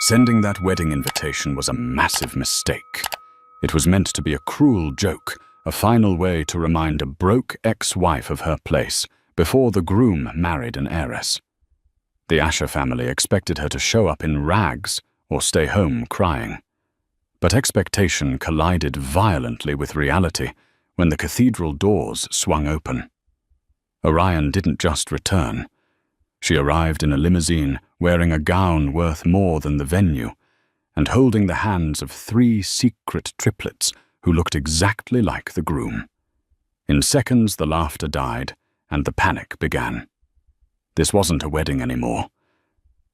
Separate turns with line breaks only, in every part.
Sending that wedding invitation was a massive mistake. It was meant to be a cruel joke, a final way to remind a broke ex-wife of her place before the groom married an heiress. The Asher family expected her to show up in rags or stay home crying. But expectation collided violently with reality when the cathedral doors swung open. Orion didn't just return. She arrived in a limousine wearing a gown worth more than the venue and holding the hands of 3 secret triplets who looked exactly like the groom. In seconds, the laughter died and the panic began. This wasn't a wedding anymore.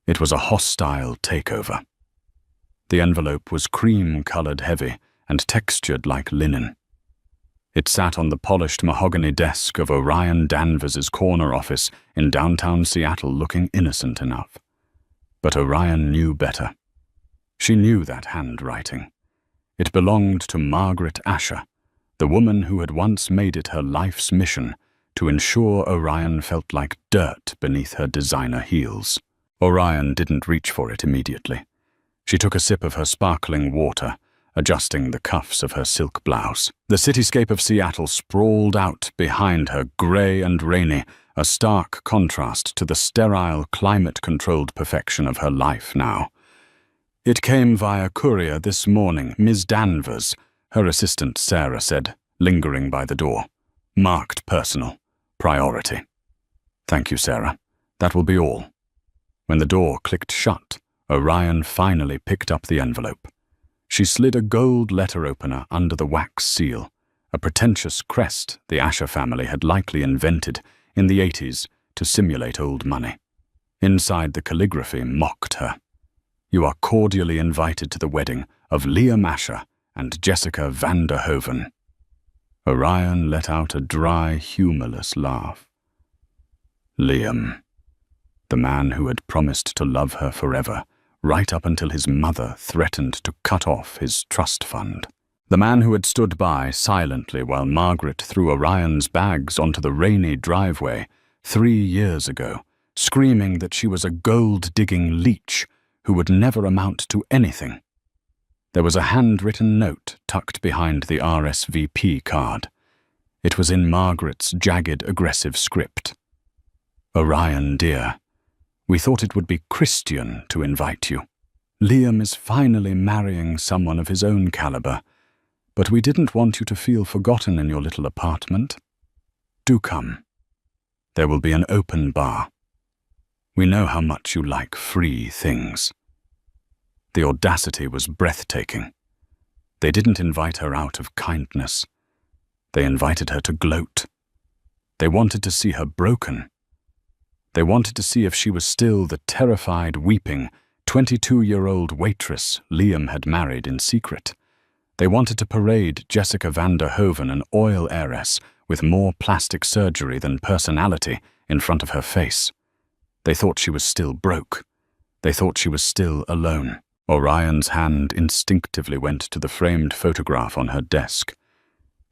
It was a hostile takeover. The envelope was cream-colored heavy and textured like linen. It sat on the polished mahogany desk of Orion Danvers's corner office in downtown Seattle, looking innocent enough. But Orion knew better. She knew that handwriting. It belonged to Margaret Asher, the woman who had once made it her life's mission to ensure Orion felt like dirt beneath her designer heels. Orion didn't reach for it immediately. She took a sip of her sparkling water, adjusting the cuffs of her silk blouse. The cityscape of Seattle sprawled out behind her, grey and rainy, a stark contrast to the sterile, climate-controlled perfection of her life now. "It came via courier this morning, Ms. Danvers," her assistant Sarah said, lingering by the door. "Marked personal. Priority." "Thank you, Sarah. That will be all." When the door clicked shut, Orion finally picked up the envelope. She slid a gold letter opener under the wax seal, a pretentious crest the Asher family had likely invented in the 80s to simulate old money. Inside, the calligraphy mocked her. "You are cordially invited to the wedding of Liam Asher and Jessica van der Hoven." Orion let out a dry, humorless laugh. Liam, the man who had promised to love her forever, right up until his mother threatened to cut off his trust fund. The man who had stood by silently while Margaret threw Orion's bags onto the rainy driveway 3 years ago, screaming that she was a gold-digging leech who would never amount to anything. There was a handwritten note tucked behind the RSVP card. It was in Margaret's jagged, aggressive script. "Orion, dear, we thought it would be Christian to invite you. Liam is finally marrying someone of his own caliber, but we didn't want you to feel forgotten in your little apartment. Do come. There will be an open bar. We know how much you like free things." The audacity was breathtaking. They didn't invite her out of kindness. They invited her to gloat. They wanted to see her broken. They wanted to see if she was still the terrified, weeping, 22-year-old waitress Liam had married in secret. They wanted to parade Jessica van der Hoven, an oil heiress with more plastic surgery than personality, in front of her face. They thought she was still broke. They thought she was still alone. Orion's hand instinctively went to the framed photograph on her desk.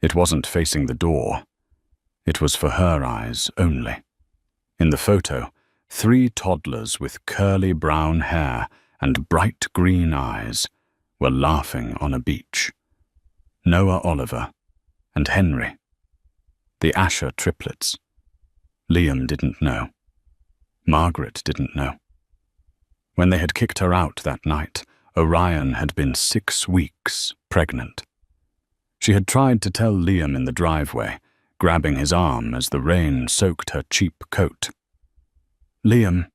It wasn't facing the door. It was for her eyes only. In the photo, 3 toddlers with curly brown hair and bright green eyes were laughing on a beach. Noah Oliver and Henry. The Asher triplets. Liam didn't know. Margaret didn't know. When they had kicked her out that night, Orion had been 6 weeks pregnant. She had tried to tell Liam in the driveway, grabbing his arm as the rain soaked her cheap coat. "Liam,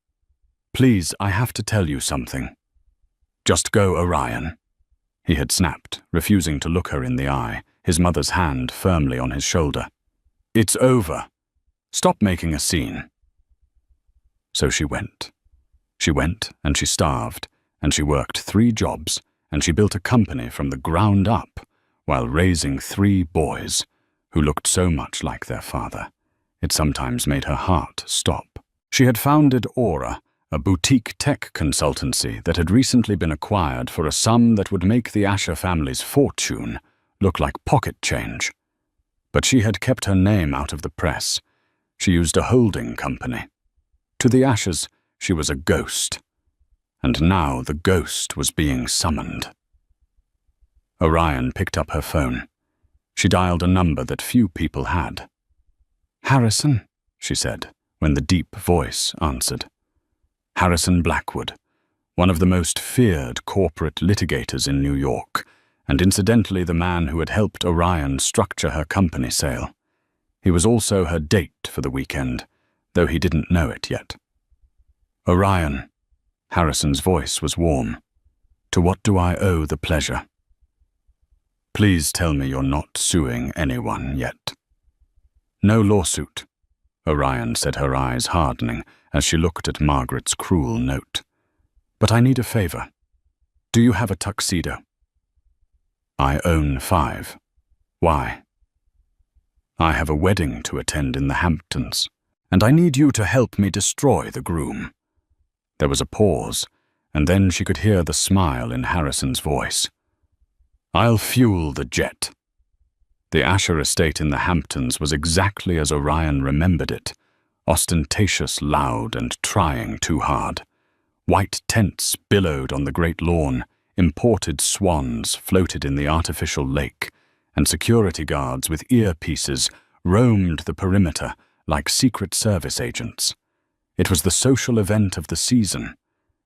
please, I have to tell you something." "Just go, Orion," he had snapped, refusing to look her in the eye, his mother's hand firmly on his shoulder. "It's over. Stop making a scene." So she went. She went, and she starved, and she worked 3 jobs, and she built a company from the ground up while raising 3 boys who looked so much like their father. It sometimes made her heart stop. She had founded Aura, a boutique tech consultancy that had recently been acquired for a sum that would make the Asher family's fortune look like pocket change. But she had kept her name out of the press. She used a holding company. To the Ashers, she was a ghost. and now the ghost was being summoned. Orion picked up her phone. She dialed a number that few people had. "Harrison," she said, when the deep voice answered. Harrison Blackwood, one of the most feared corporate litigators in New York, and incidentally the man who had helped Orion structure her company sale. He was also her date for the weekend, though he didn't know it yet. "Orion," Harrison's voice was warm. "To what do I owe the pleasure? Please tell me you're not suing anyone yet." "No lawsuit," Orion said, her eyes hardening as she looked at Margaret's cruel note. "But I need a favor. Do you have a tuxedo?" "I own 5. Why?" "I have a wedding to attend in the Hamptons, and I need you to help me destroy the groom." There was a pause, and then she could hear the smile in Harrison's voice. "I'll fuel the jet." The Asher estate in the Hamptons was exactly as Orion remembered it, ostentatious, loud, and trying too hard. White tents billowed on the great lawn, imported swans floated in the artificial lake, and security guards with earpieces roamed the perimeter like Secret Service agents. It was the social event of the season.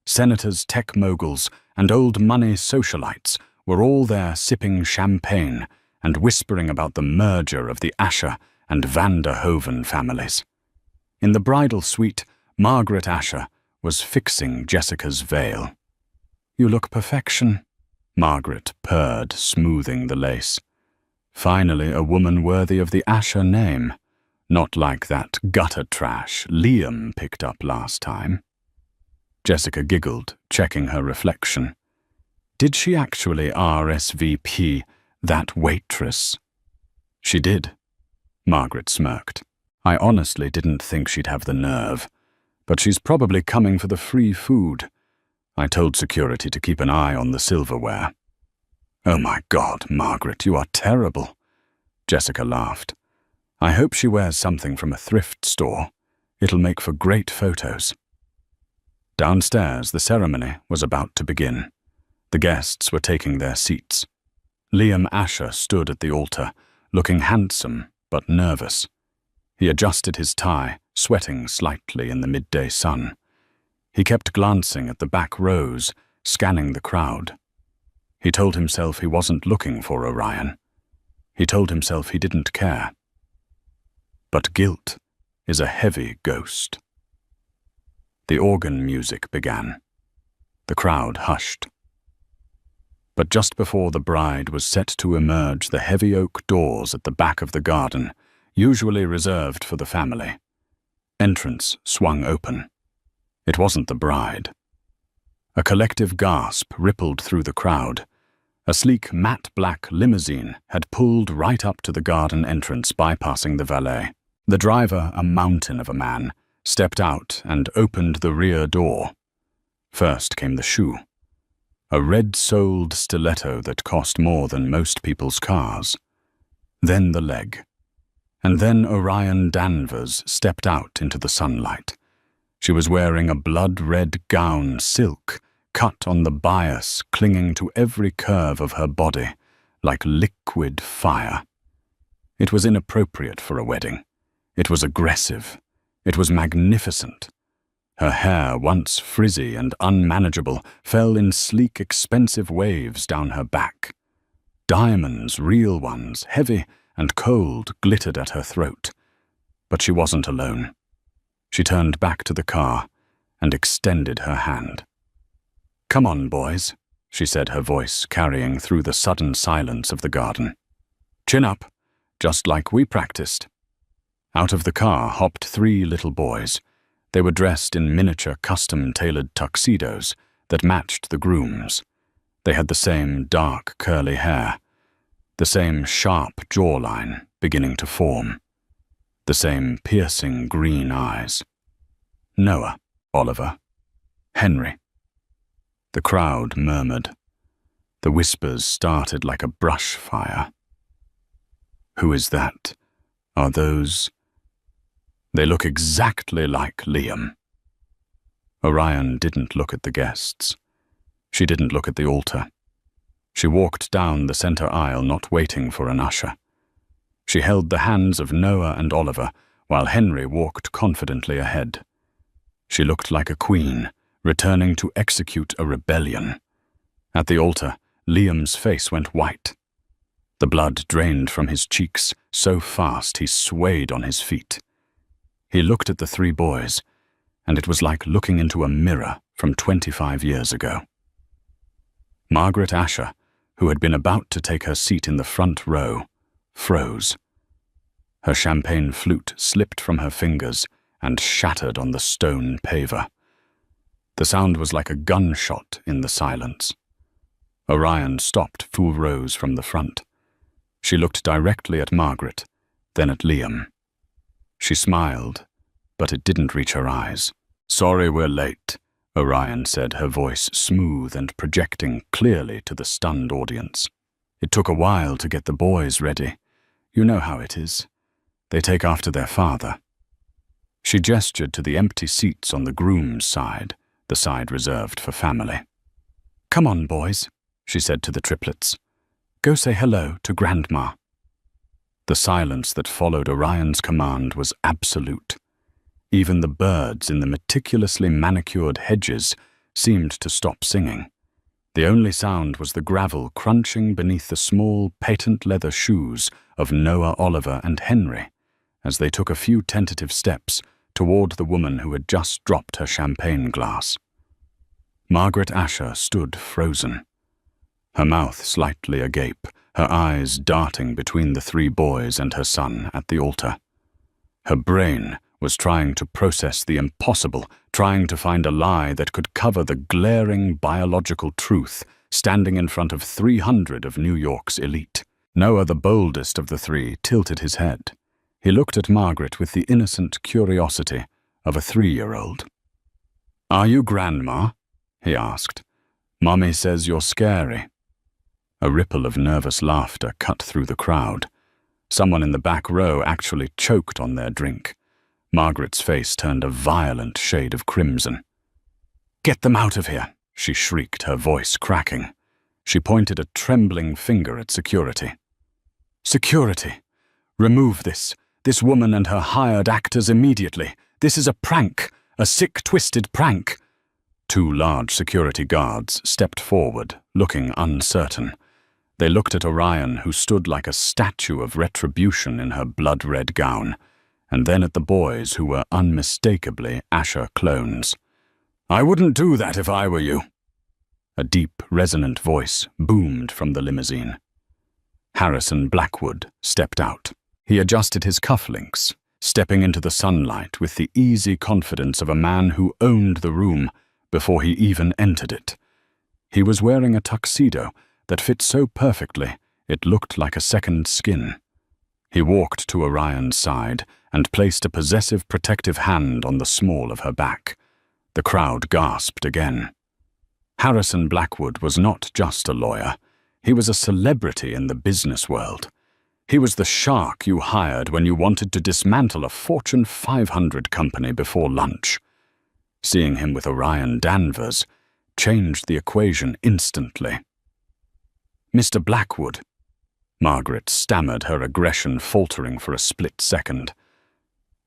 Senators, tech moguls, and old money socialites were all there sipping champagne and whispering about the merger of the Asher and Vanderhoven families. In the bridal suite, Margaret Asher was fixing Jessica's veil. "You look perfection," Margaret purred, smoothing the lace. Finally, a woman worthy of the Asher name, not like that gutter trash Liam picked up last time. Jessica giggled, checking her reflection. Did she actually RSVP that waitress? She did. Margaret smirked. I honestly didn't think she'd have the nerve, but she's probably coming for the free food. I told security to keep an eye on the silverware. "Oh my God, Margaret, you are terrible." Jessica laughed. "I hope she wears something from a thrift store. It'll make for great photos." Downstairs, the ceremony was about to begin. The guests were taking their seats. Liam Asher stood at the altar, looking handsome but nervous. He adjusted his tie, sweating slightly in the midday sun. He kept glancing at the back rows, scanning the crowd. He told himself he wasn't looking for Orion. He told himself he didn't care. But guilt is a heavy ghost. The organ music began. The crowd hushed. But just before the bride was set to emerge the heavy oak doors at the back of the garden, usually reserved for the family, entrance swung open. It wasn't the bride. A collective gasp rippled through the crowd. A sleek matte black limousine had pulled right up to the garden entrance, bypassing the valet. The driver, a mountain of a man, stepped out and opened the rear door. First came the shoe. A red-soled stiletto that cost more than most people's cars. Then the leg. And then Orion Danvers stepped out into the sunlight. She was wearing a blood-red gown, silk, cut on the bias, clinging to every curve of her body, like liquid fire. It was inappropriate for a wedding. It was aggressive. It was magnificent. Her hair, once frizzy and unmanageable, fell in sleek, expensive waves down her back. Diamonds, real ones, heavy and cold, glittered at her throat. But she wasn't alone. She turned back to the car and extended her hand. "Come on, boys," she said, her voice carrying through the sudden silence of the garden. "Chin up, just like we practiced." Out of the car hopped 3 little boys. They were dressed in miniature custom-tailored tuxedos that matched the groom's. They had the same dark, curly hair, the same sharp jawline beginning to form, the same piercing green eyes. Noah, Oliver, Henry. The crowd murmured. The whispers started like a brush fire. Who is that? Are those... They look exactly like Liam. Orion didn't look at the guests. She didn't look at the altar. She walked down the center aisle, not waiting for an usher. She held the hands of Noah and Oliver, while Henry walked confidently ahead. She looked like a queen, returning to execute a rebellion. At the altar, Liam's face went white. The blood drained from his cheeks so fast he swayed on his feet. He looked at the three boys, and it was like looking into a mirror from 25 years ago. Margaret Asher, who had been about to take her seat in the front row, froze. Her champagne flute slipped from her fingers and shattered on the stone paver. The sound was like a gunshot in the silence. Orion stopped 2 rows from the front. She looked directly at Margaret, then at Liam. She smiled, but it didn't reach her eyes. "Sorry we're late," Orion said, her voice smooth and projecting clearly to the stunned audience. "It took a while to get the boys ready. You know how it is. They take after their father." She gestured to the empty seats on the groom's side, the side reserved for family. "Come on, boys," she said to the triplets. "Go say hello to Grandma." The silence that followed Orion's command was absolute. Even the birds in the meticulously manicured hedges seemed to stop singing. The only sound was the gravel crunching beneath the small patent leather shoes of Noah, Oliver, and Henry as they took a few tentative steps toward the woman who had just dropped her champagne glass. Margaret Asher stood frozen, her mouth slightly agape, her eyes darting between the three boys and her son at the altar. Her brain was trying to process the impossible, trying to find a lie that could cover the glaring biological truth standing in front of 300 of New York's elite. Noah, the boldest of the three, tilted his head. He looked at Margaret with the innocent curiosity of a 3-year-old. "Are you Grandma?" he asked. "Mommy says you're scary." A ripple of nervous laughter cut through the crowd. Someone in the back row actually choked on their drink. Margaret's face turned a violent shade of crimson. "Get them out of here," she shrieked, her voice cracking. She pointed a trembling finger at security. "Security! Remove this woman and her hired actors immediately. This is a prank, a sick, twisted prank." 2 large security guards stepped forward, looking uncertain. They looked at Orion, who stood like a statue of retribution in her blood-red gown, and then at the boys, who were unmistakably Asher clones. "I wouldn't do that if I were you." A deep, resonant voice boomed from the limousine. Harrison Blackwood stepped out. He adjusted his cufflinks, stepping into the sunlight with the easy confidence of a man who owned the room before he even entered it. He was wearing a tuxedo that fit so perfectly it looked like a second skin. He walked to Orion's side and placed a possessive protective hand on the small of her back. The crowd gasped again. Harrison Blackwood was not just a lawyer. He was a celebrity in the business world. He was the shark you hired when you wanted to dismantle a Fortune 500 company before lunch. Seeing him with Orion Danvers changed the equation instantly. "Mr. Blackwood," Margaret stammered, her aggression faltering for a split second.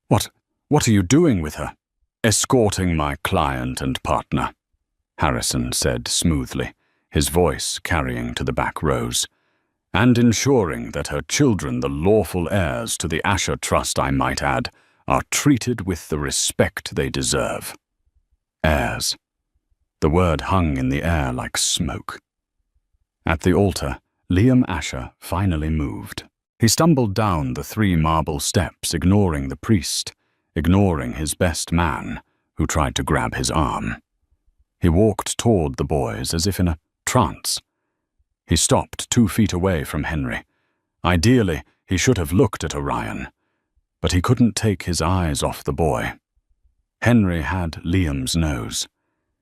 What are you doing with her?" "Escorting my client and partner," Harrison said smoothly, his voice carrying to the back rows. "And ensuring that her children, the lawful heirs to the Asher Trust, I might add, are treated with the respect they deserve." Heirs. The word hung in the air like smoke. At the altar, Liam Asher finally moved. He stumbled down the 3 marble steps, ignoring the priest, ignoring his best man, who tried to grab his arm. He walked toward the boys as if in a trance. He stopped 2 feet away from Henry. Ideally, he should have looked at Orion, but he couldn't take his eyes off the boy. Henry had Liam's nose.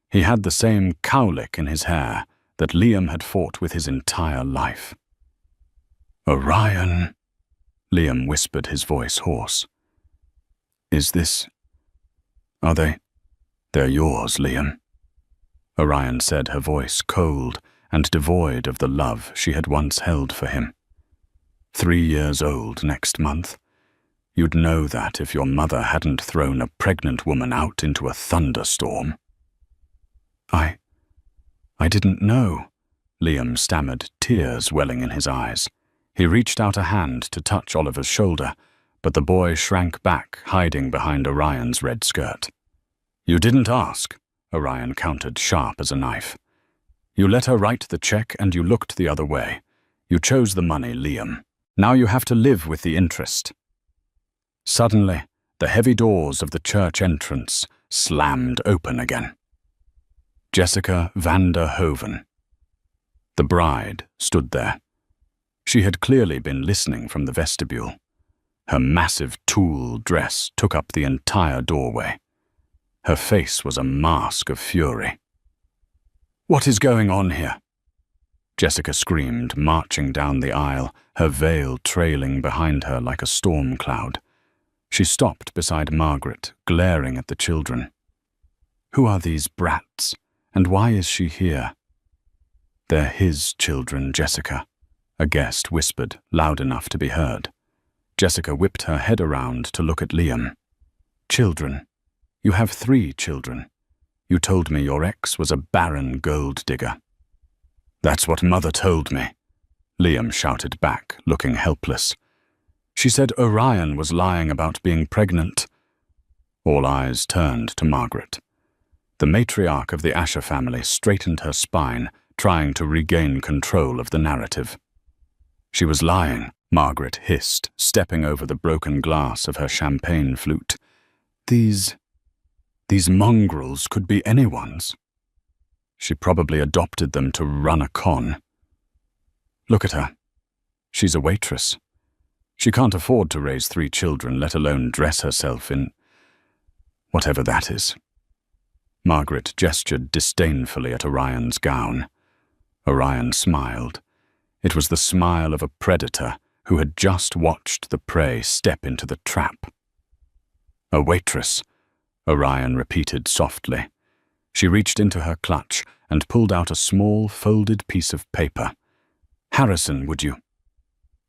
He had the same cowlick in his hair that Liam had fought with his entire life. "Orion," Liam whispered, his voice hoarse. Are they "They're yours, Liam," Orion said, her voice cold and devoid of the love she had once held for him. 3 years old next month. You'd know that if your mother hadn't thrown a pregnant woman out into a thunderstorm. I didn't know," Liam stammered, tears welling in his eyes. He reached out a hand to touch Oliver's shoulder, but the boy shrank back, hiding behind Orion's red skirt. "You didn't ask," Orion countered, sharp as a knife. "You let her write the check and you looked the other way. You chose the money, Liam. Now you have to live with the interest." Suddenly, the heavy doors of the church entrance slammed open again. Jessica van der Hoven. The bride stood there. She had clearly been listening from the vestibule. Her massive tulle dress took up the entire doorway. Her face was a mask of fury. "What is going on here?" Jessica screamed, marching down the aisle, her veil trailing behind her like a storm cloud. She stopped beside Margaret, glaring at the children. "Who are these brats, and why is she here?" "They're his children, Jessica," a guest whispered, loud enough to be heard. Jessica whipped her head around to look at Liam. "Children? You have 3 children. You told me your ex was a barren gold digger." "That's what Mother told me," Liam shouted back, looking helpless. "She said Orion was lying about being pregnant." All eyes turned to Margaret. The matriarch of the Asher family straightened her spine, trying to regain control of the narrative. "She was lying," Margaret hissed, stepping over the broken glass of her champagne flute. These mongrels could be anyone's. She probably adopted them to run a con. Look at her. She's a waitress. She can't afford to raise 3 children, let alone dress herself in whatever that is. Margaret gestured disdainfully at Orion's gown. Orion smiled. It was the smile of a predator who had just watched the prey step into the trap. "A waitress," Orion repeated softly. She reached into her clutch and pulled out a small, folded piece of paper. "Harrison, would you?"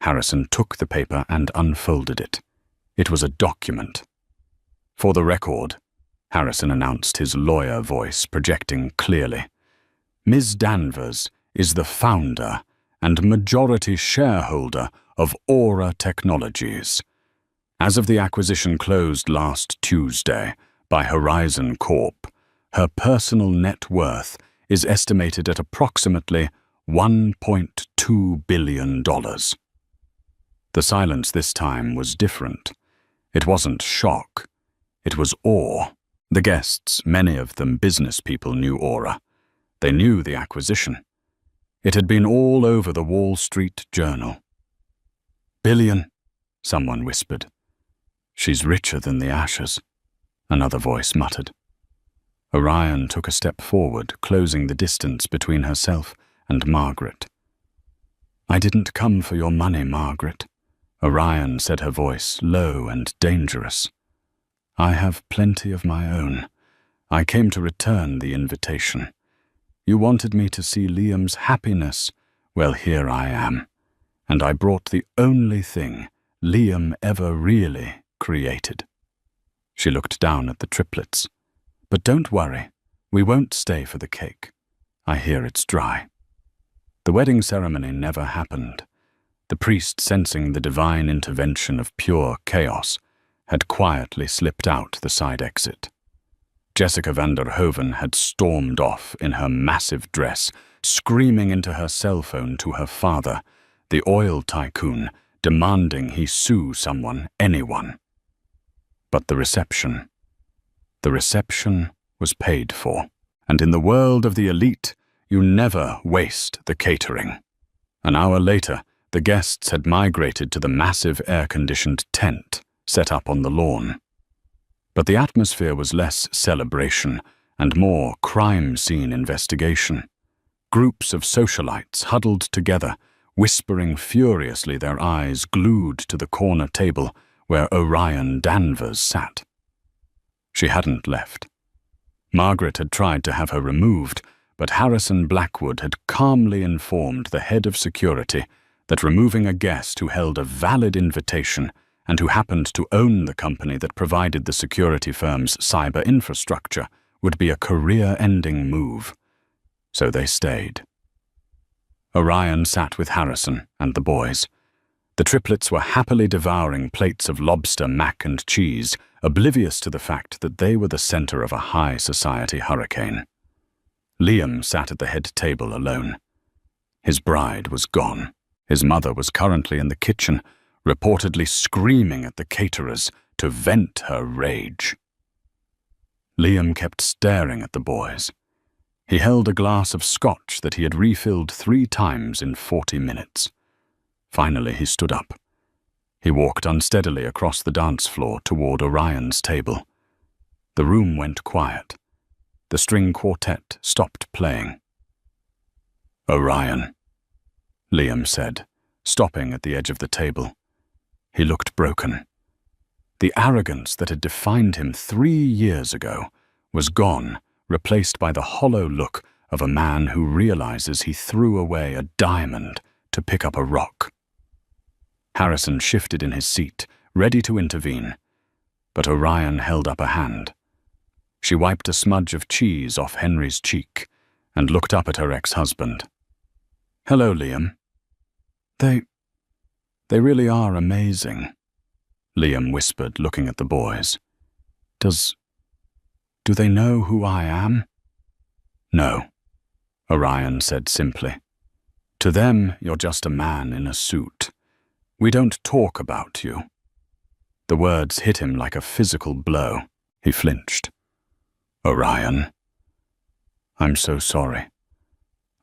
Harrison took the paper and unfolded it. It was a document. "For the record," Harrison announced, his lawyer voice projecting clearly, "Ms. Danvers is the founder and majority shareholder of Aura Technologies. As of the acquisition closed last Tuesday by Horizon Corp, her personal net worth is estimated at approximately $1.2 billion. The silence this time was different. It wasn't shock. It was awe. The guests, many of them business people, knew Aura. They knew the acquisition. It had been all over the Wall Street Journal. "Billion," someone whispered. "She's richer than the Ashers," another voice muttered. Orion took a step forward, closing the distance between herself and Margaret. "I didn't come for your money, Margaret," Orion said, her voice low and dangerous. "I have plenty of my own. I came to return the invitation. You wanted me to see Liam's happiness. Well, here I am. And I brought the only thing Liam ever really created." She looked down at the triplets. "But don't worry, we won't stay for the cake. I hear it's dry." The wedding ceremony never happened. The priest, sensing the divine intervention of pure chaos, had quietly slipped out the side exit. Jessica van der Hoven had stormed off in her massive dress, screaming into her cell phone to her father, the oil tycoon, demanding he sue someone, anyone. But the reception was paid for. And in the world of the elite, you never waste the catering. An hour later, the guests had migrated to the massive air-conditioned tent set up on the lawn. But the atmosphere was less celebration and more crime scene investigation. Groups of socialites huddled together, whispering furiously, their eyes glued to the corner table where Orion Danvers sat. She hadn't left. Margaret had tried to have her removed, but Harrison Blackwood had calmly informed the head of security that removing a guest who held a valid invitation and who happened to own the company that provided the security firm's cyber infrastructure would be a career-ending move. So they stayed. Orion sat with Harrison and the boys. The triplets were happily devouring plates of lobster, mac and cheese, oblivious to the fact that they were the center of a high society hurricane. Liam sat at the head table alone. His bride was gone. His mother was currently in the kitchen, reportedly screaming at the caterers to vent her rage. Liam kept staring at the boys. He held a glass of scotch that he had refilled 3 times in 40 minutes. Finally, he stood up. He walked unsteadily across the dance floor toward Orion's table. The room went quiet. The string quartet stopped playing. "Orion," Liam said, stopping at the edge of the table. He looked broken. The arrogance that had defined him 3 years ago was gone, replaced by the hollow look of a man who realizes he threw away a diamond to pick up a rock. Harrison shifted in his seat, ready to intervene, but Orion held up a hand. She wiped a smudge of cheese off Henry's cheek and looked up at her ex-husband. "Hello, Liam." They really are amazing," Liam whispered, looking at the boys. Do they know who I am?" "No," Orion said simply. "To them, you're just a man in a suit. We don't talk about you." The words hit him like a physical blow. He flinched. "Orion, I'm so sorry.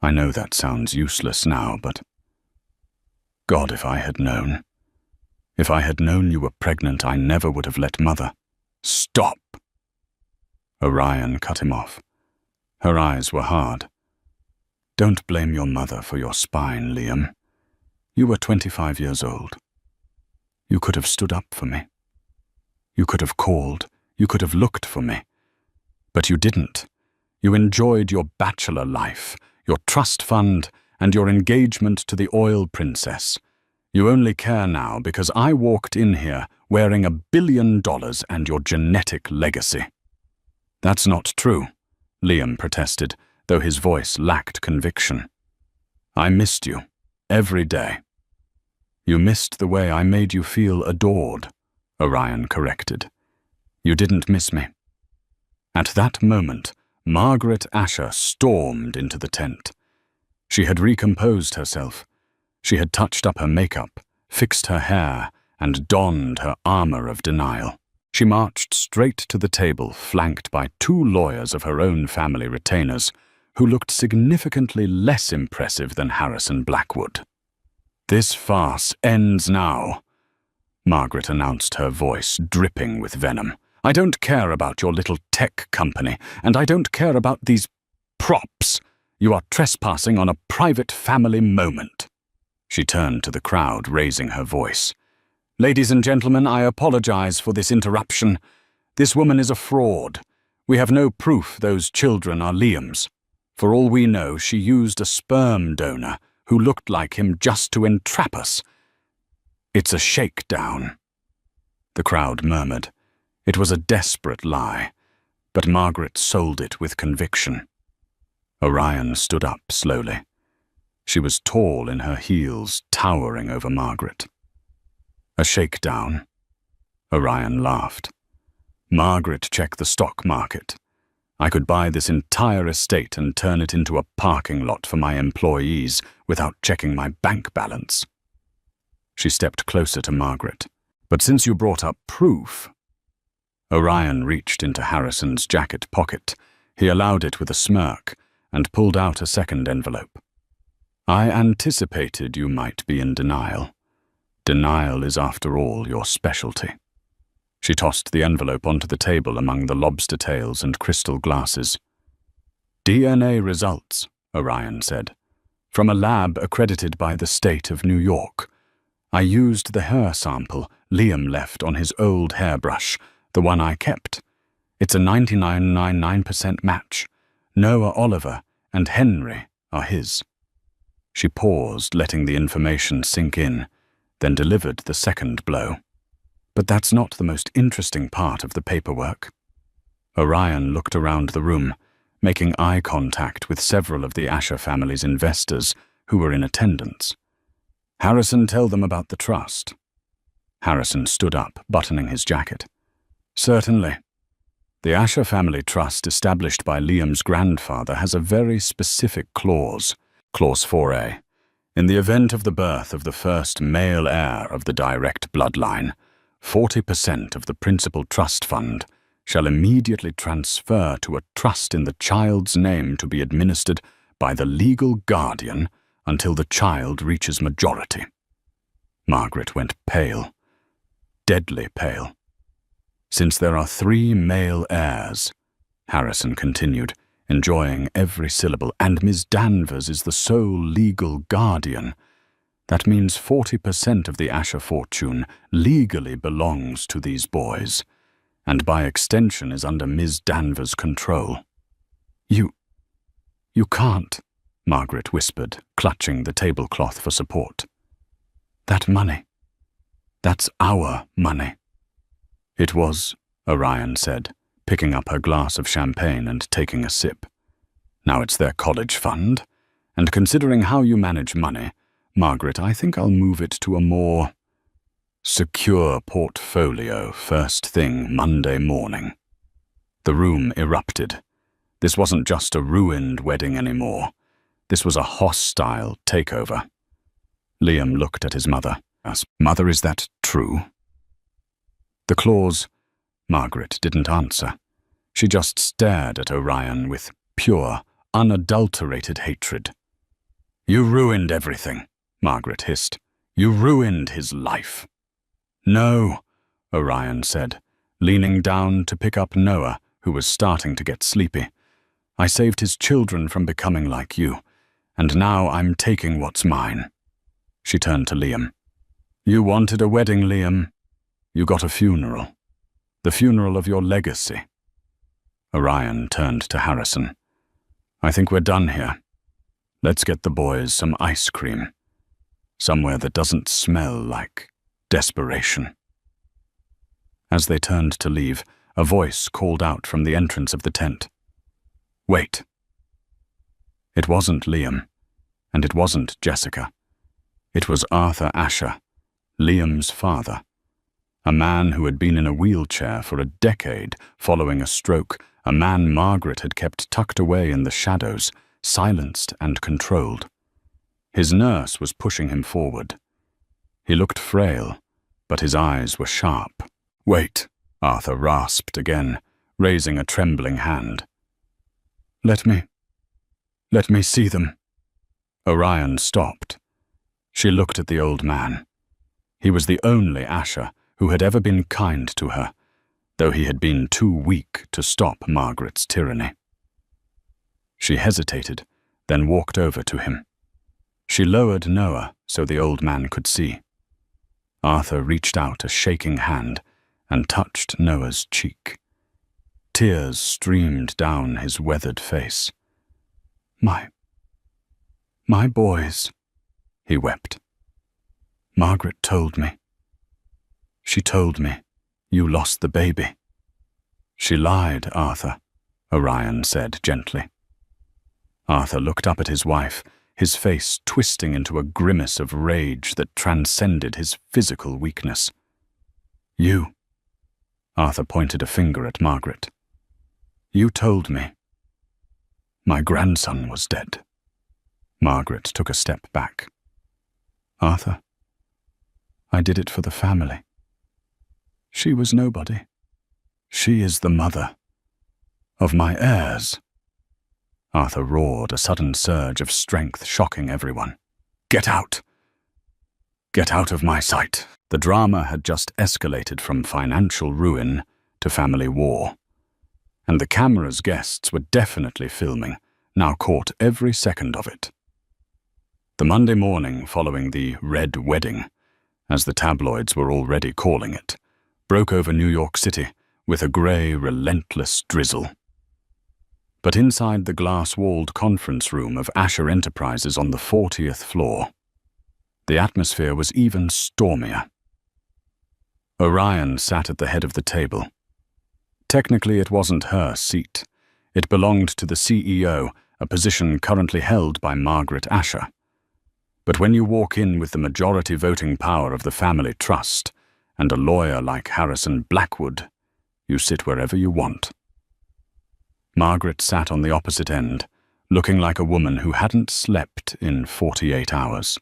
I know that sounds useless now, but God, if I had known. If I had known you were pregnant, I never would have let Mother." "Stop!" Orion cut him off. Her eyes were hard. "Don't blame your mother for your spine, Liam. You were 25 years old. You could have stood up for me. You could have called. You could have looked for me. But you didn't. You enjoyed your bachelor life, your trust fund, and your engagement to the oil princess. You only care now because I walked in here wearing $1 billion and your genetic legacy." "That's not true," Liam protested, though his voice lacked conviction. "I missed you, every day." "You missed the way I made you feel adored," Orion corrected. "You didn't miss me." At that moment, Margaret Asher stormed into the tent. She had recomposed herself. She had touched up her makeup, fixed her hair, and donned her armor of denial. She marched straight to the table, flanked by 2 lawyers of her own family retainers, who looked significantly less impressive than Harrison Blackwood. "This farce ends now," Margaret announced, her voice dripping with venom. "I don't care about your little tech company, and I don't care about these props. You are trespassing on a private family moment." She turned to the crowd, raising her voice. "Ladies and gentlemen, I apologize for this interruption. This woman is a fraud. We have no proof those children are Liam's. For all we know, she used a sperm donor who looked like him just to entrap us. It's a shakedown." The crowd murmured. It was a desperate lie, but Margaret sold it with conviction. Orion stood up slowly. She was tall in her heels, towering over Margaret. "A shakedown?" Orion laughed. "Margaret, check the stock market. I could buy this entire estate and turn it into a parking lot for my employees without checking my bank balance." She stepped closer to Margaret. "But since you brought up proof..." Orion reached into Harrison's jacket pocket. He allowed it with a smirk and pulled out a second envelope. "I anticipated you might be in denial. Denial is, after all, your specialty." She tossed the envelope onto the table among the lobster tails and crystal glasses. "DNA results," Orion said, "from a lab accredited by the state of New York. I used the hair sample Liam left on his old hairbrush, the one I kept. It's a 99.99% match. Noah Oliver and Henry are his. She paused, letting the information sink in, then delivered the second blow. But that's not the most interesting part of the paperwork. Orion looked around the room, making eye contact with several of the Asher family's investors who were in attendance. Harrison, tell them about the trust. Harrison stood up, buttoning his jacket. Certainly. The Asher family trust established by Liam's grandfather has a very specific clause, Clause 4A. In the event of the birth of the first male heir of the direct bloodline, 40% of the principal trust fund shall immediately transfer to a trust in the child's name to be administered by the legal guardian until the child reaches majority. Margaret went pale, deadly pale. Since there are 3 male heirs, Harrison continued, enjoying every syllable, and Ms. Danvers is the sole legal guardian, that means 40% of the Asher fortune legally belongs to these boys, and by extension is under Ms. Danvers' control. You can't, Margaret whispered, clutching the tablecloth for support. That money, that's our money. It was, Orion said, picking up her glass of champagne and taking a sip. Now it's their college fund, and considering how you manage money, Margaret, I think I'll move it to a more secure portfolio first thing Monday morning. The room erupted. This wasn't just a ruined wedding anymore. This was a hostile takeover. Liam looked at his mother. Mother, is that true? The clause, Margaret didn't answer. She just stared at Orion with pure, unadulterated hatred. You ruined everything, Margaret hissed. You ruined his life. No, Orion said, leaning down to pick up Noah, who was starting to get sleepy. I saved his children from becoming like you, and now I'm taking what's mine. She turned to Liam. You wanted a wedding, Liam. You got a funeral. The funeral of your legacy. Orion turned to Harrison. I think we're done here. Let's get the boys some ice cream. Somewhere that doesn't smell like desperation. As they turned to leave, a voice called out from the entrance of the tent. Wait. It wasn't Liam, and it wasn't Jessica. It was Arthur Asher, Liam's father. A man who had been in a wheelchair for a decade following a stroke, a man Margaret had kept tucked away in the shadows, silenced and controlled. His nurse was pushing him forward. He looked frail, but his eyes were sharp. Wait, Arthur rasped again, raising a trembling hand. Let me see them. Orion stopped. She looked at the old man. He was the only Asher who had ever been kind to her, though he had been too weak to stop Margaret's tyranny. She hesitated, then walked over to him. She lowered Noah so the old man could see. Arthur reached out a shaking hand and touched Noah's cheek. Tears streamed down his weathered face. My boys, he wept. Margaret told me. She told me you lost the baby. She lied, Arthur, Orion said gently. Arthur looked up at his wife, his face twisting into a grimace of rage that transcended his physical weakness. You, Arthur pointed a finger at Margaret. You told me. My grandson was dead. Margaret took a step back. Arthur, I did it for the family. She was nobody. She is the mother of my heirs. Arthur roared, a sudden surge of strength shocking everyone. Get out! Get out of my sight. The drama had just escalated from financial ruin to family war. And the camera's guests were definitely filming, now caught every second of it. The Monday morning following the Red Wedding, as the tabloids were already calling it, broke over New York City with a grey, relentless drizzle. But inside the glass-walled conference room of Asher Enterprises on the 40th floor, the atmosphere was even stormier. Orion sat at the head of the table. Technically, it wasn't her seat. It belonged to the CEO, a position currently held by Margaret Asher. But when you walk in with the majority voting power of the family trust and a lawyer like Harrison Blackwood, you sit wherever you want. Margaret sat on the opposite end, looking like a woman who hadn't slept in 48 hours.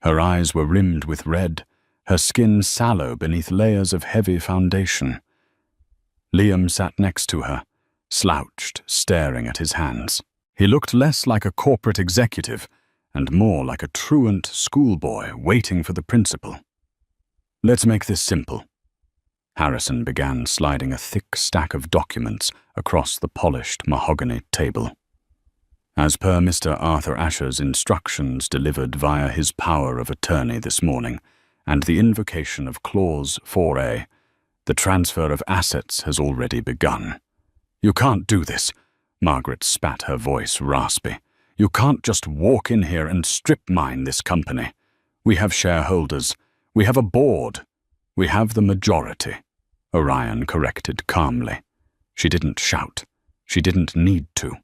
Her eyes were rimmed with red, her skin sallow beneath layers of heavy foundation. Liam sat next to her, slouched, staring at his hands. He looked less like a corporate executive and more like a truant schoolboy waiting for the principal. "Let's make this simple." Harrison began sliding a thick stack of documents across the polished mahogany table. As per Mr. Arthur Asher's instructions delivered via his power of attorney this morning and the invocation of Clause 4A, the transfer of assets has already begun. "You can't do this," Margaret spat, her voice raspy. "You can't just walk in here and strip mine this company. We have shareholders. We have a board. We have the majority," Orion corrected calmly. She didn't shout. She didn't need to.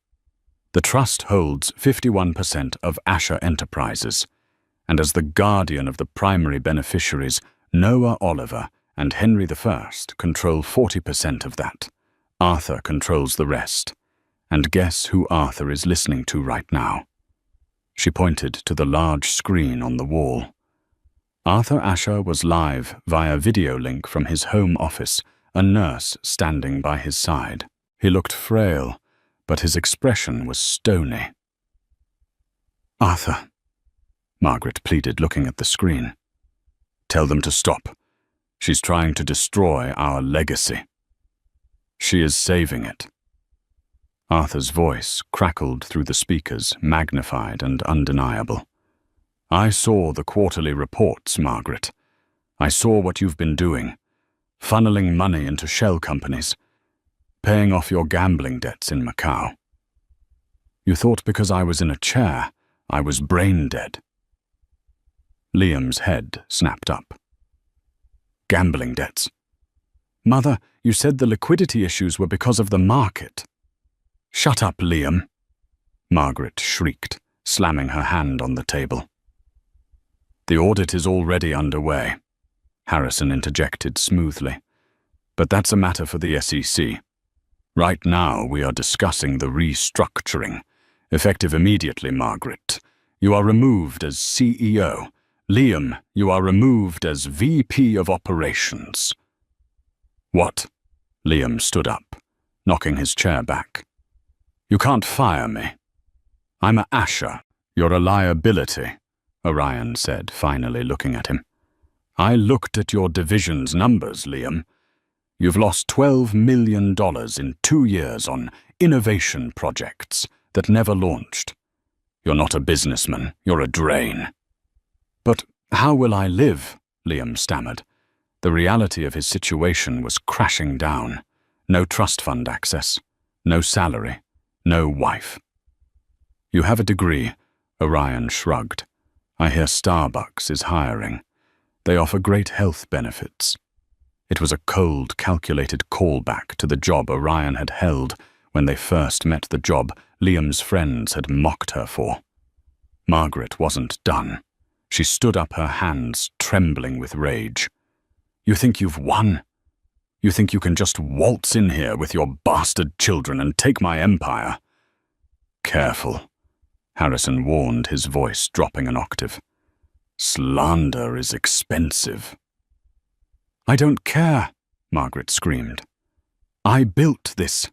The trust holds 51% of Asher Enterprises, and as the guardian of the primary beneficiaries, Noah Oliver and Henry I control 40% of that. Arthur controls the rest. And guess who Arthur is listening to right now? She pointed to the large screen on the wall. Arthur Asher was live via video link from his home office, a nurse standing by his side. He looked frail, but his expression was stony. "Arthur," Margaret pleaded, looking at the screen. "Tell them to stop. She's trying to destroy our legacy. She is saving it." Arthur's voice crackled through the speakers, magnified and undeniable. "I saw the quarterly reports, Margaret. I saw what you've been doing, funneling money into shell companies, paying off your gambling debts in Macau. You thought because I was in a chair, I was brain dead." Liam's head snapped up. "Gambling debts? Mother, you said the liquidity issues were because of the market." "Shut up, Liam," Margaret shrieked, slamming her hand on the table. "The audit is already underway," Harrison interjected smoothly. "But that's a matter for the SEC. Right now we are discussing the restructuring. Effective immediately, Margaret. You are removed as CEO. Liam, you are removed as VP of Operations." "What?" Liam stood up, knocking his chair back. "You can't fire me. I'm a Asher. You're a liability," Orion said, finally looking at him. "I looked at your division's numbers, Liam. You've lost $12 million in 2 years on innovation projects that never launched. You're not a businessman, you're a drain." "But how will I live?" Liam stammered. The reality of his situation was crashing down. No trust fund access, no salary, no wife. "You have a degree," Orion shrugged. "I hear Starbucks is hiring. They offer great health benefits." It was a cold, calculated callback to the job Orion had held when they first met, the job Liam's friends had mocked her for. Margaret wasn't done. She stood up, her hands trembling with rage. "You think you've won? You think you can just waltz in here with your bastard children and take my empire?" "Careful," Harrison warned, his voice dropping an octave. "Slander is expensive." "I don't care," Margaret screamed. "I built this.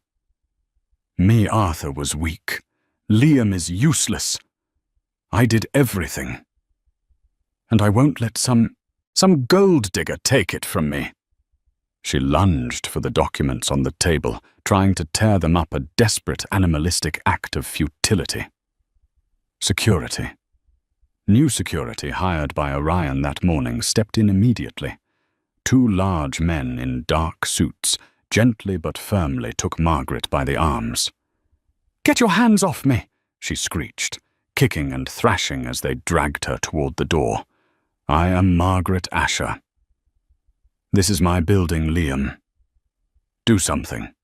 Me, Arthur, was weak. Liam is useless. I did everything. And I won't let some gold digger take it from me." She lunged for the documents on the table, trying to tear them up, a desperate animalistic act of futility. Security. New security hired by Orion that morning stepped in immediately. 2 large men in dark suits, gently but firmly took Margaret by the arms. "Get your hands off me!" she screeched, kicking and thrashing as they dragged her toward the door. "I am Margaret Asher. This is my building, Liam. Do something."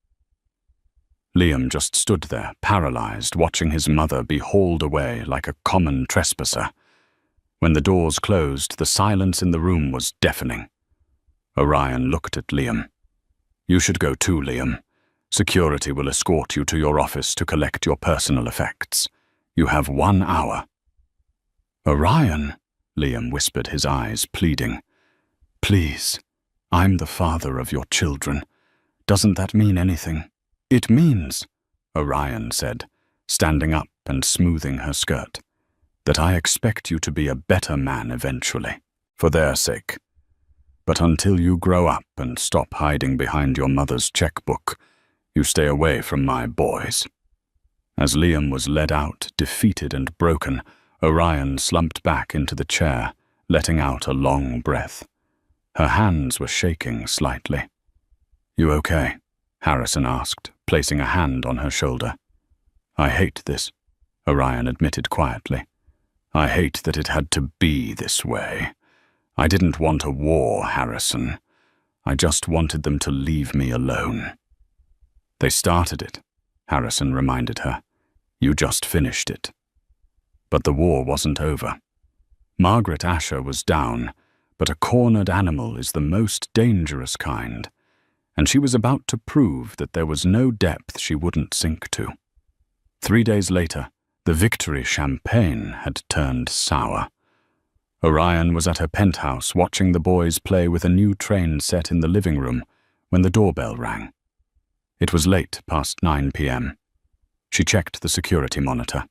Liam just stood there, paralyzed, watching his mother be hauled away like a common trespasser. When the doors closed, the silence in the room was deafening. Orion looked at Liam. "You should go too, Liam. Security will escort you to your office to collect your personal effects. You have 1 hour." "Orion," Liam whispered, his eyes pleading. "Please, I'm the father of your children. Doesn't that mean anything?" "It means," Orion said, standing up and smoothing her skirt, "that I expect you to be a better man eventually, for their sake. But until you grow up and stop hiding behind your mother's checkbook, you stay away from my boys." As Liam was led out, defeated and broken, Orion slumped back into the chair, letting out a long breath. Her hands were shaking slightly. "You okay?" Harrison asked, placing a hand on her shoulder. "I hate this," Orion admitted quietly. "I hate that it had to be this way. I didn't want a war, Harrison. I just wanted them to leave me alone." "They started it," Harrison reminded her. "You just finished it." But the war wasn't over. Margaret Asher was down, but a cornered animal is the most dangerous kind, and she was about to prove that there was no depth she wouldn't sink to. 3 days later, the victory champagne had turned sour. Orion was at her penthouse watching the boys play with a new train set in the living room when the doorbell rang. It was late past 9 p.m. She checked the security monitor.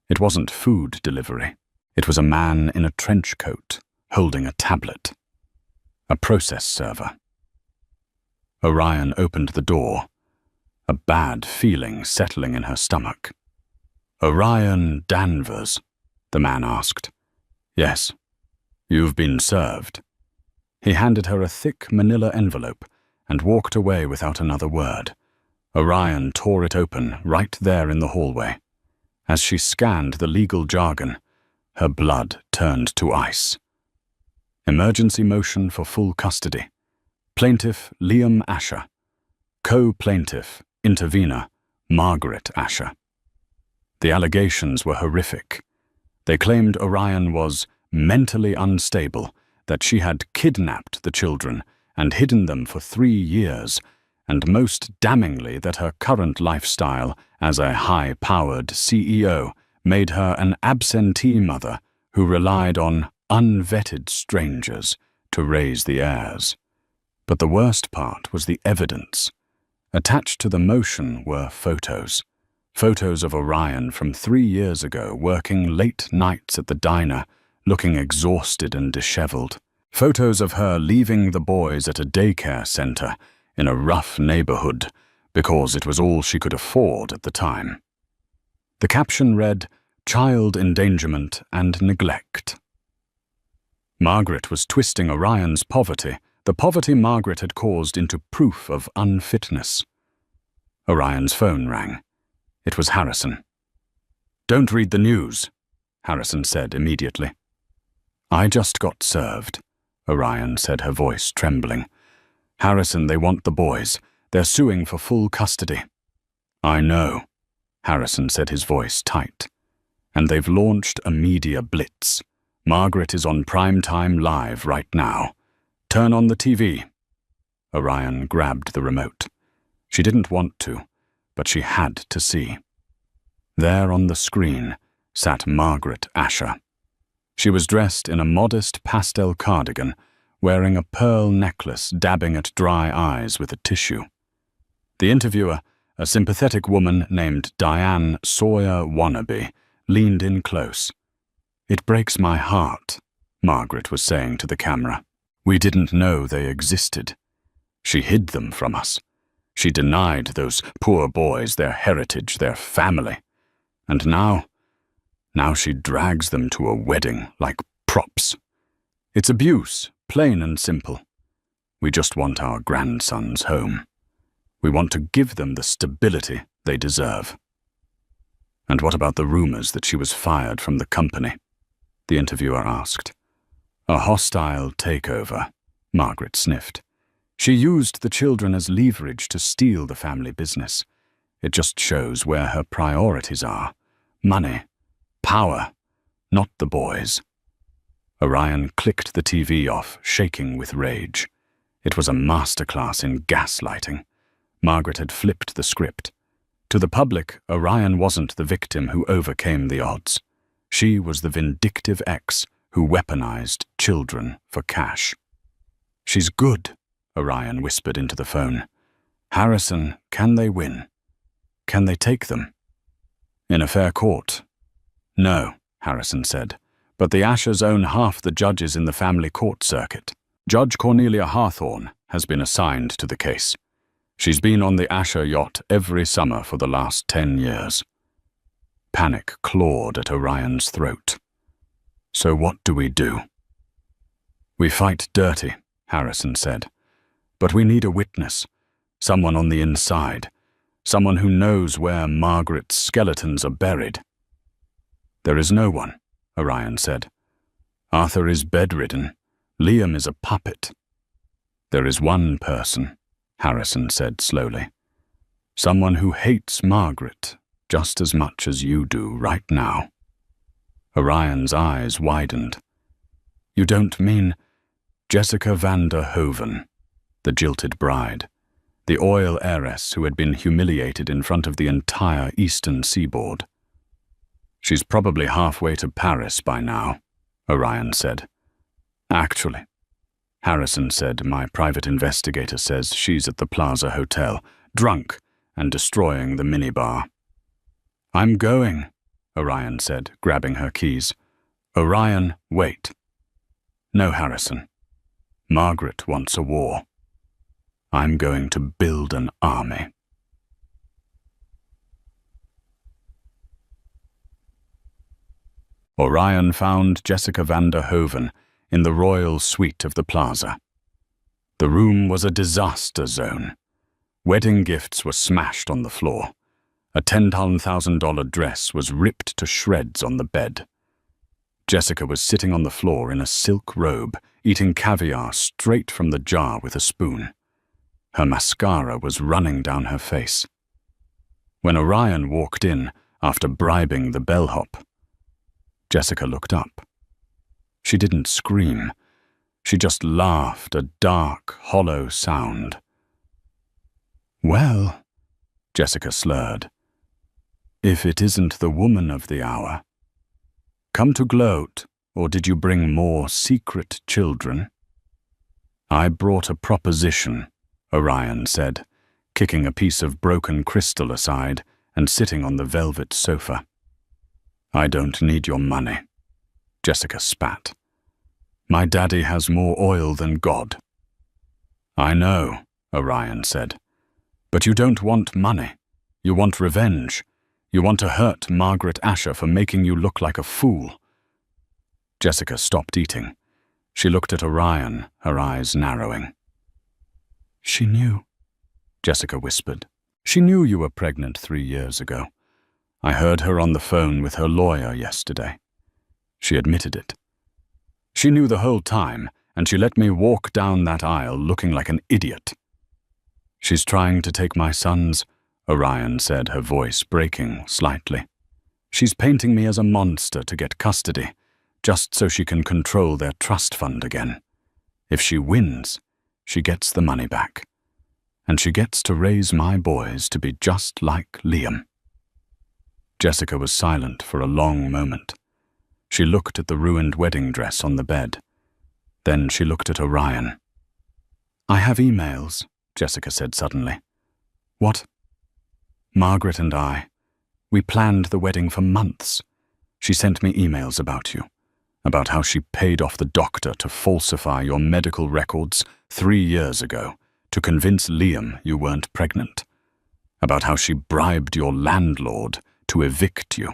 It wasn't food delivery. It was a man in a trench coat holding a tablet. A process server. Orion opened the door, a bad feeling settling in her stomach. "Orion Danvers?" the man asked. "Yes. You've been served." He handed her a thick manila envelope and walked away without another word. Orion tore it open right there in the hallway. As she scanned the legal jargon, her blood turned to ice. Emergency motion for full custody. Plaintiff Liam Asher. Co-plaintiff, intervener, Margaret Asher. The allegations were horrific. They claimed Orion was mentally unstable, that she had kidnapped the children and hidden them for 3 years, and most damningly that her current lifestyle as a high-powered CEO made her an absentee mother who relied on unvetted strangers to raise the heirs. But the worst part was the evidence. Attached to the motion were photos. Photos of Orion from 3 years ago working late nights at the diner, looking exhausted and disheveled. Photos of her leaving the boys at a daycare center in a rough neighborhood because it was all she could afford at the time. The caption read, "Child endangerment and neglect." Margaret was twisting Orion's poverty, the poverty Margaret had caused, into proof of unfitness. Orion's phone rang. It was Harrison. "Don't read the news," Harrison said immediately. "I just got served," Orion said, her voice trembling. "Harrison, they want the boys. They're suing for full custody." "I know," Harrison said, his voice tight. "And they've launched a media blitz. Margaret is on primetime live right now. Turn on the TV." Orion grabbed the remote. She didn't want to, but she had to see. There on the screen sat Margaret Asher. She was dressed in a modest pastel cardigan, wearing a pearl necklace, dabbing at dry eyes with a tissue. The interviewer, a sympathetic woman named Diane Sawyer Wannabe, leaned in close. "It breaks my heart," Margaret was saying to the camera. "We didn't know they existed. She hid them from us. She denied those poor boys their heritage, their family. And now she drags them to a wedding like props. It's abuse, plain and simple. We just want our grandsons home." We want to give them the stability they deserve." "And what about the rumors that she was fired from the company?" the interviewer asked. "A hostile takeover," Margaret sniffed. "She used the children as leverage to steal the family business. It just shows where her priorities are. Money, power, not the boys." Orion clicked the TV off, shaking with rage. It was a masterclass in gaslighting. Margaret had flipped the script. To the public, Orion wasn't the victim who overcame the odds. She was the vindictive ex who weaponized children for cash. "She's good," Orion whispered into the phone. "Harrison, can they win? Can they take them?" "In a fair court?" "No," Harrison said, "but the Ashers own half the judges in the family court circuit. Judge Cornelia Hawthorne has been assigned to the case. She's been on the Asher yacht every summer for the last 10 years. Panic clawed at Orion's throat. "So what do we do?" "We fight dirty," Harrison said. "But we need a witness, someone on the inside, someone who knows where Margaret's skeletons are buried." "There is no one," Orion said. "Arthur is bedridden. Liam is a puppet." "There is one person," Harrison said slowly. "Someone who hates Margaret just as much as you do right now." Orion's eyes widened. "You don't mean Jessica van der Hoven, the jilted bride, the oil heiress who had been humiliated in front of the entire eastern seaboard?" "She's probably halfway to Paris by now," Orion said. "Actually," Harrison said, "my private investigator says she's at the Plaza Hotel, drunk and destroying the minibar." "I'm going," Orion said, grabbing her keys. "Orion, wait." "No, Harrison. Margaret wants a war. I'm going to build an army." Orion found Jessica van der Hoven in the royal suite of the Plaza. The room was a disaster zone. Wedding gifts were smashed on the floor. A $10,000 dress was ripped to shreds on the bed. Jessica was sitting on the floor in a silk robe, eating caviar straight from the jar with a spoon. Her mascara was running down her face. When Orion walked in, after bribing the bellhop, Jessica looked up. She didn't scream. She just laughed, a dark, hollow sound. "Well," Jessica slurred, "if it isn't the woman of the hour. Come to gloat, or did you bring more secret children?" "I brought a proposition," Orion said, kicking a piece of broken crystal aside and sitting on the velvet sofa. "I don't need your money," Jessica spat. "My daddy has more oil than God." "I know," Orion said. "But you don't want money. You want revenge. You want to hurt Margaret Asher for making you look like a fool." Jessica stopped eating. She looked at Orion, her eyes narrowing. "She knew," Jessica whispered. "She knew you were pregnant 3 years ago. I heard her on the phone with her lawyer yesterday. She admitted it. She knew the whole time, and she let me walk down that aisle looking like an idiot." "She's trying to take my sons," Orion said, her voice breaking slightly. "She's painting me as a monster to get custody, just so she can control their trust fund again. If she wins, she gets the money back. And she gets to raise my boys to be just like Liam." Jessica was silent for a long moment. She looked at the ruined wedding dress on the bed. Then she looked at Orion. "I have emails," Jessica said suddenly. "What?" "Margaret and we planned the wedding for months. She sent me emails about you, about how she paid off the doctor to falsify your medical records 3 years ago to convince Liam you weren't pregnant, about how she bribed your landlord to evict you."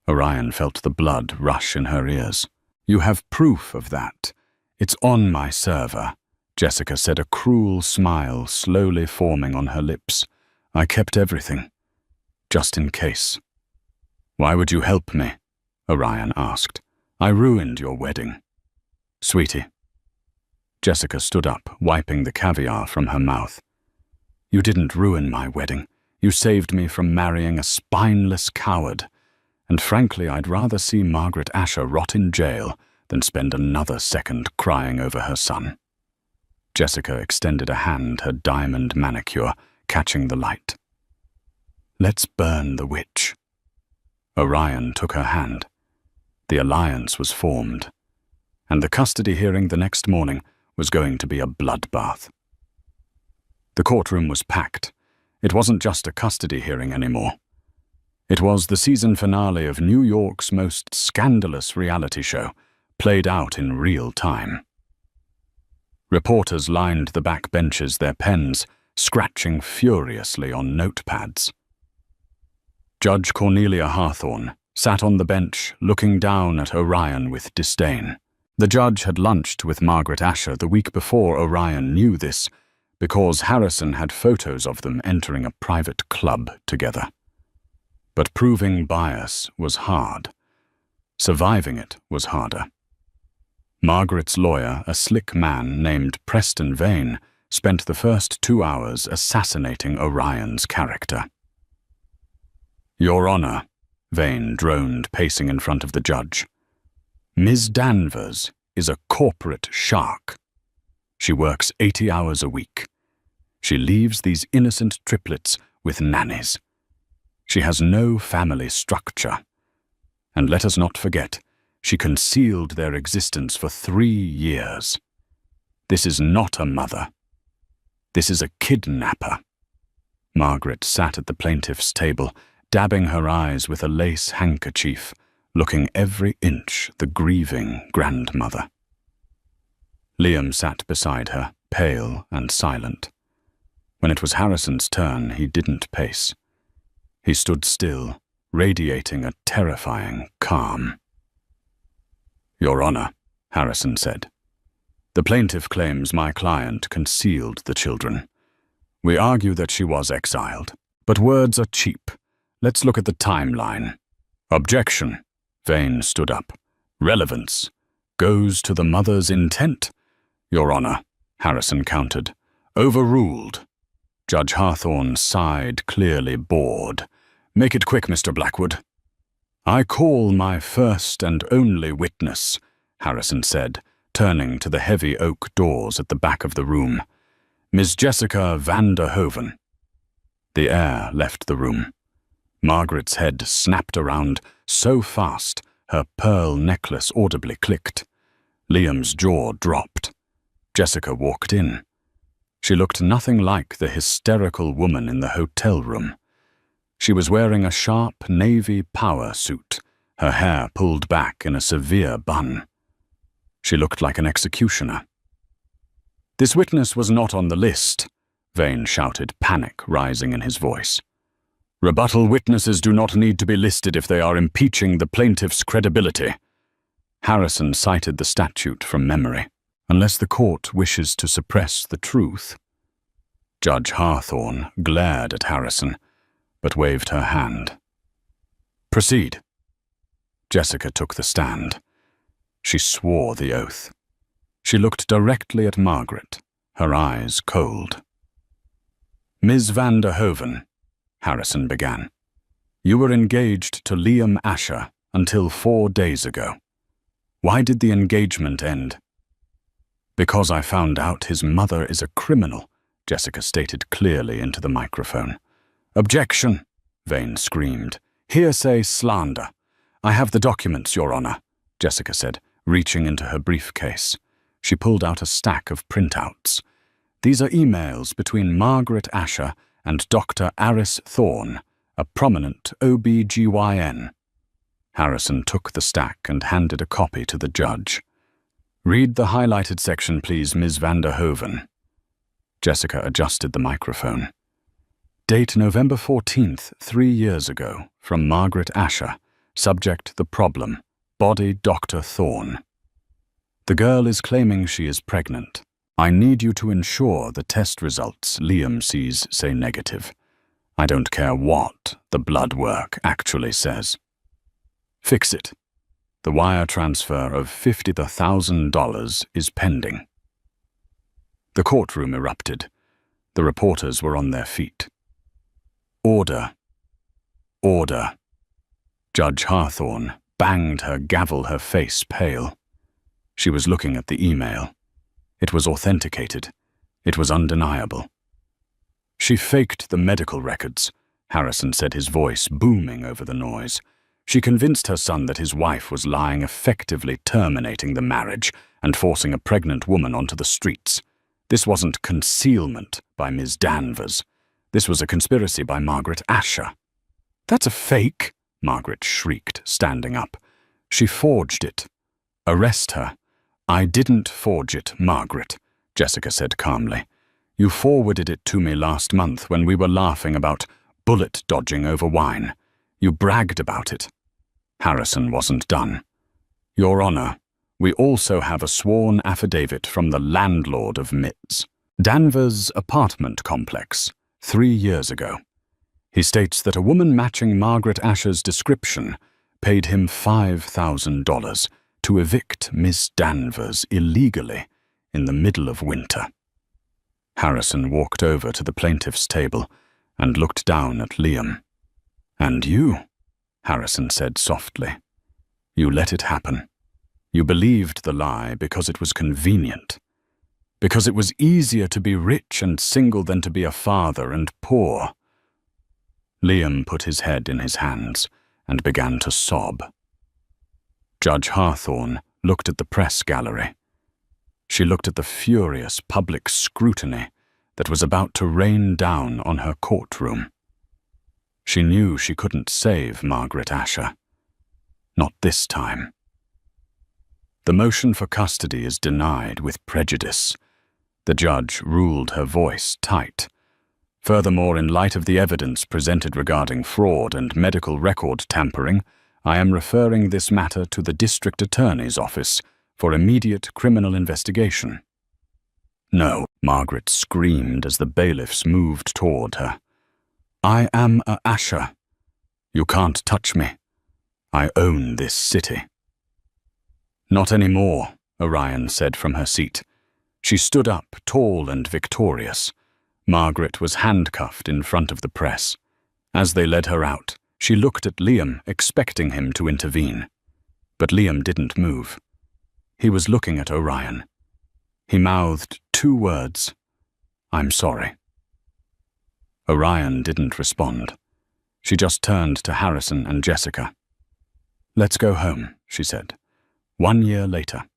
Orion felt the blood rush in her ears. "You have proof of that. It's on my server. Jessica said, a cruel smile slowly forming on her lips. I kept everything, just in case. Why would you help me? Orion asked. I ruined your wedding. Sweetie. Jessica stood up, wiping the caviar from her mouth. You didn't ruin my wedding. You saved me from marrying a spineless coward. And frankly, I'd rather see Margaret Asher rot in jail than spend another second crying over her son. Jessica extended a hand, her diamond manicure catching the light. Let's burn the witch. Orion took her hand. The alliance was formed, and the custody hearing the next morning was going to be a bloodbath. The courtroom was packed. It wasn't just a custody hearing anymore. It was the season finale of New York's most scandalous reality show, played out in real time. Reporters lined the back benches, their pens scratching furiously on notepads. Judge Cornelia Hawthorne sat on the bench, looking down at Orion with disdain. The judge had lunched with Margaret Asher the week before Orion knew this, because Harrison had photos of them entering a private club together. But proving bias was hard. Surviving it was harder. Margaret's lawyer, a slick man named Preston Vane, spent the first 2 hours assassinating Orion's character. Your Honor, Vane droned, pacing in front of the judge. Ms. Danvers is a corporate shark. She works 80 hours a week. She leaves these innocent triplets with nannies. She has no family structure. And let us not forget, she concealed their existence for 3 years. This is not a mother. This is a kidnapper. Margaret sat at the plaintiff's table, dabbing her eyes with a lace handkerchief, looking every inch the grieving grandmother. Liam sat beside her, pale and silent. When it was Harrison's turn, he didn't pace. He stood still, radiating a terrifying calm. Your Honor, Harrison said, the plaintiff claims my client concealed the children. We argue that she was exiled, but words are cheap. Let's look at the timeline. Objection. Vane stood up. Relevance. Goes to the mother's intent. Your Honor, Harrison countered. Overruled. Judge Hawthorne sighed, clearly bored. Make it quick, Mr. Blackwood. I call my first and only witness, Harrison said, turning to the heavy oak doors at the back of the room. Ms. Jessica van der Hoven. The air left the room. Margaret's head snapped around so fast her pearl necklace audibly clicked. Liam's jaw dropped. Jessica walked in. She looked nothing like the hysterical woman in the hotel room. She was wearing a sharp navy power suit, her hair pulled back in a severe bun. She looked like an executioner. This witness was not on the list, Vane shouted, panic rising in his voice. Rebuttal witnesses do not need to be listed if they are impeaching the plaintiff's credibility. Harrison cited the statute from memory. Unless the court wishes to suppress the truth. Judge Hawthorne glared at Harrison, but waved her hand. Proceed. Jessica took the stand. She swore the oath. She looked directly at Margaret, her eyes cold. Ms. van der Hoven, Harrison began. You were engaged to Liam Asher until 4 days ago. Why did the engagement end? Because I found out his mother is a criminal, Jessica stated clearly into the microphone. Objection, Vane screamed. Hearsay slander. I have the documents, Your Honor, Jessica said, reaching into her briefcase. She pulled out a stack of printouts. These are emails between Margaret Asher and Dr. Aris Thorne, a prominent OB-GYN. Harrison took the stack and handed a copy to the judge. Read the highlighted section, please, Ms. van der Hoven. Jessica adjusted the microphone. Date November 14th, 3 years ago, from Margaret Asher. Subject the problem. Body Dr. Thorne. The girl is claiming she is pregnant. I need you to ensure the test results Liam sees say negative. I don't care what the blood work actually says. Fix it. The wire transfer of $50,000 is pending. The courtroom erupted. The reporters were on their feet. Order. Order. Judge Hawthorne banged her gavel, her face pale. She was looking at the email. It was authenticated. It was undeniable. She faked the medical records, Harrison said, his voice booming over the noise. She convinced her son that his wife was lying, effectively terminating the marriage and forcing a pregnant woman onto the streets. This wasn't concealment by Ms. Danvers. This was a conspiracy by Margaret Asher. That's a fake, Margaret shrieked, standing up. She forged it. Arrest her. I didn't forge it, Margaret, Jessica said calmly. You forwarded it to me last month when we were laughing about bullet dodging over wine. You bragged about it. Harrison wasn't done. Your Honor, we also have a sworn affidavit from the landlord of Mitz, Danvers' apartment complex, 3 years ago. He states that a woman matching Margaret Asher's description paid him $5,000 to evict Miss Danvers illegally in the middle of winter. Harrison walked over to the plaintiff's table and looked down at Liam. And you, Harrison said softly. You let it happen. You believed the lie because it was convenient. Because it was easier to be rich and single than to be a father and poor. Liam put his head in his hands and began to sob. Judge Hawthorne looked at the press gallery. She looked at the furious public scrutiny that was about to rain down on her courtroom. She knew she couldn't save Margaret Asher. Not this time. The motion for custody is denied with prejudice. The judge ruled, her voice tight. Furthermore, in light of the evidence presented regarding fraud and medical record tampering, I am referring this matter to the district attorney's office for immediate criminal investigation. No, Margaret screamed as the bailiffs moved toward her. I am a Asher. You can't touch me. I own this city. Not anymore, Orion said from her seat. She stood up, tall and victorious. Margaret was handcuffed in front of the press. As they led her out, she looked at Liam, expecting him to intervene. But Liam didn't move. He was looking at Orion. He mouthed 2 words. I'm sorry. Orion didn't respond. She just turned to Harrison and Jessica. Let's go home, she said. 1 year later.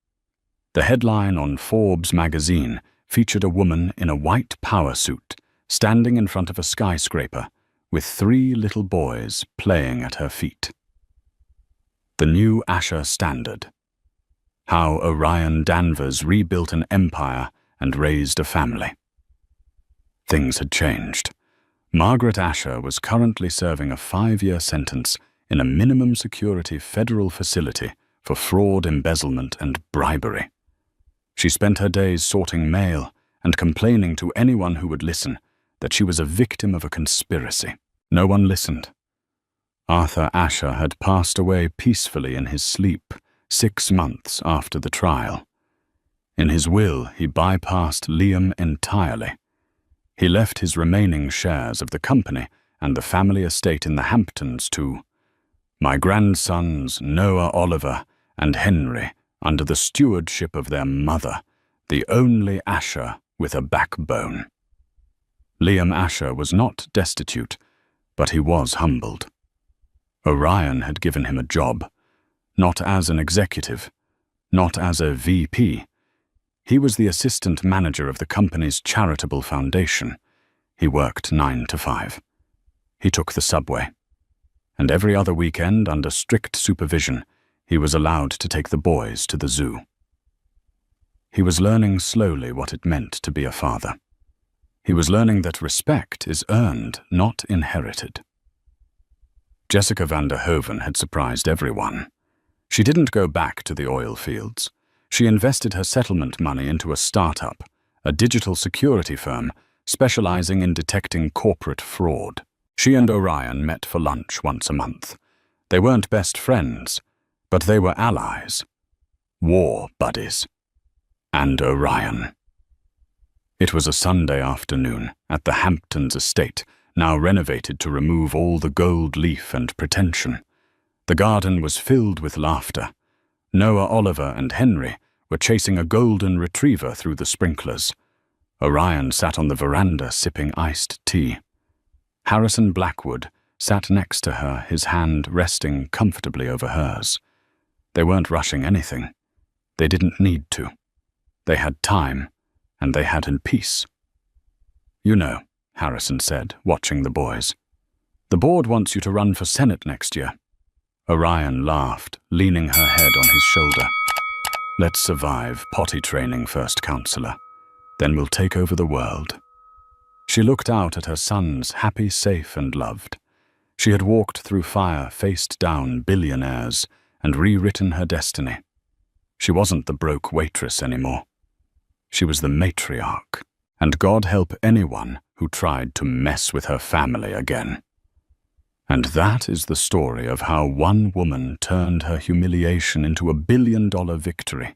The headline on Forbes magazine featured a woman in a white power suit standing in front of a skyscraper with 3 little boys playing at her feet. The new Asher standard. How Orion Danvers rebuilt an empire and raised a family. Things had changed. Margaret Asher was currently serving a 5-year sentence in a minimum security federal facility for fraud, embezzlement, and bribery. She spent her days sorting mail and complaining to anyone who would listen that she was a victim of a conspiracy. No one listened. Arthur Asher had passed away peacefully in his sleep 6 months after the trial. In his will, he bypassed Liam entirely. He left his remaining shares of the company and the family estate in the Hamptons to my grandsons Noah Oliver and Henry, under the stewardship of their mother, the only Asher with a backbone. Liam Asher was not destitute, but he was humbled. Orion had given him a job, not as an executive, not as a VP. He was the assistant manager of the company's charitable foundation. He worked 9 to 5. He took the subway. And every other weekend, under strict supervision, he was allowed to take the boys to the zoo. He was learning slowly what it meant to be a father. He was learning that respect is earned, not inherited. Jessica van der Hoeven had surprised everyone. She didn't go back to the oil fields. She invested her settlement money into a startup, a digital security firm specializing in detecting corporate fraud. She and Orion met for lunch once a month. They weren't best friends, but they were allies. War buddies. And Orion. It was a Sunday afternoon at the Hamptons estate, now renovated to remove all the gold leaf and pretension. The garden was filled with laughter. Noah, Oliver, and Henry were chasing a golden retriever through the sprinklers. Orion sat on the veranda sipping iced tea. Harrison Blackwood sat next to her, his hand resting comfortably over hers. They weren't rushing anything. They didn't need to. They had time, and they had peace. "You know," Harrison said, watching the boys. "The board wants you to run for Senate next year." Orion laughed, leaning her head on his shoulder. "Let's survive potty training first, counselor. Then we'll take over the world." She looked out at her sons, happy, safe, and loved. She had walked through fire, faced down billionaires, and rewritten her destiny. She wasn't the broke waitress anymore. She was the matriarch, and God help anyone who tried to mess with her family again. And that is the story of how one woman turned her humiliation into a billion-dollar victory.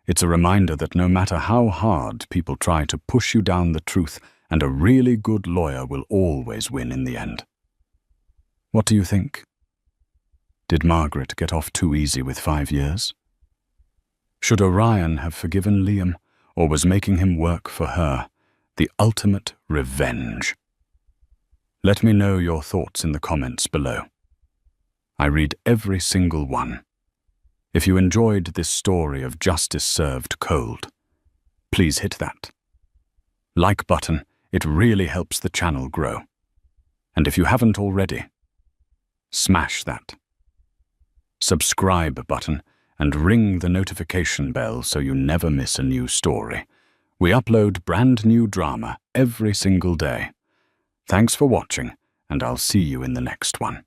It's a reminder that no matter how hard people try to push you down the truth, and a really good lawyer will always win in the end. What do you think? Did Margaret get off too easy with 5 years? Should Orion have forgiven Liam, or was making him work for her, the ultimate revenge? Let me know your thoughts in the comments below. I read every single one. If you enjoyed this story of justice served cold, please hit that like button. It really helps the channel grow. And if you haven't already, smash that subscribe button and ring the notification bell so you never miss a new story. We upload brand new drama every single day. Thanks for watching, and I'll see you in the next one.